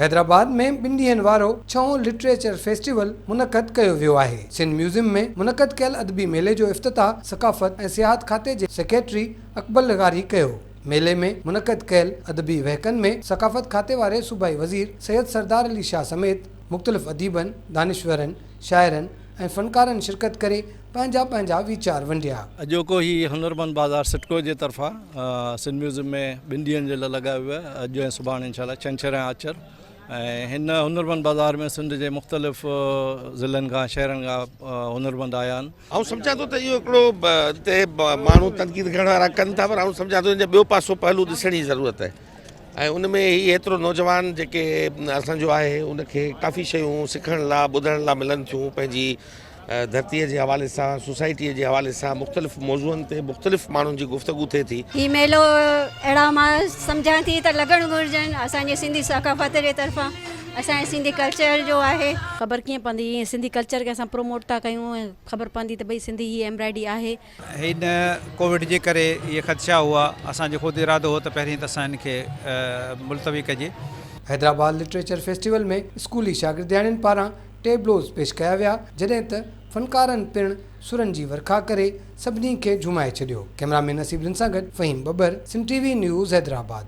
हैदराबाद में 2 ॾींहनि वारो 6हों लिटरेचर फेस्टिवल मुनक़द कयो वियो आहे। सिंध म्यूज़ियम में मुनक़द कयल अदबी मेले जो इफ्तिताह सक़ाफ़त ऐं सियाहत खाते जे सेक्रेटरी अकबर लगारी कयो। मेले में मुनक़द कयल अदबी वहकनि में सक़ाफ़त खाते वारे सूबाई वज़ीर सैयद सरदार अली शाह समेत मुख़्तलिफ़ अदीबनि, दानिश्वरनि, शाइरनि ऐं फ़नकारनि शिरकत करे पंहिंजा वीचार वंडिया। अॼोको ही हुनरमंद बाज़ार सिटको जे तरफ़ां सिंध म्यूज़ियम में 2 ॾींहनि जे लाइ लॻायो वियो आहे। अॼु ऐं सुभाणे इंशाल्लाह छंछरु ऐं आचर। ऐं हिन हुनरमंद बाज़ार में सिंध जे मुख़्तलिफ़ ज़िलनि खां शहरनि खां हुनरमंद आया आहिनि। ऐं सम्झां थो त इहो हिकिड़ो हिते माण्हू तनक़ीद करण वारा कनि था, पर ऐं सम्झां थो हिन जो ॿियो पासो पहलू ॾिसण जी ज़रूरत आहे। ऐं उन में ही एतिरो नौजवान जेके असांजो आहे उनखे काफ़ी शयूं सिखण लाइ ॿुधण लाइ मिलनि थियूं। पंहिंजी धरतीअ जे हवाले सां, सोसाइटीअ जे हवाले सां मुख़्तलिफ़ मौज़ूअनि ते मुख़्तलिफ़ माण्हुनि जी गुफ़्तगू थिए थी। ही मेलो अहिड़ा मां सम्झां थी त लॻणु घुरिजनि असांजे सिंधी सक़ाफ़त जे तरफ़ां, असांजे सिंधी कल्चर जो आहे। ख़बर कीअं पवंदी ईअं सिंधी कल्चर खे असां प्रमोट था कयूं ऐं ख़बर पवंदी त भई सिंधी ही एम्ब्रॉयडरी आहे। हिन कोविड जे करे इहे ख़दशा हुआ, असांजो ख़ुदि इरादो हो त पहिरीं त असां हिनखे मुलतवी कजे। हैदराबाद लिटरेचर फेस्टिवल में स्कूली शागिर्दियाणियुनि पारां टेबलोज़ पेश कया विया, जॾहिं त फ़नकारनि पिणु सुरनि जी वर्खा करे सभिनी खे झुमाए छॾियो। कैमरामैन नसीब सां गॾु फ़हीम बबर, सिंध टीवी न्यूज़ हैदराबाद।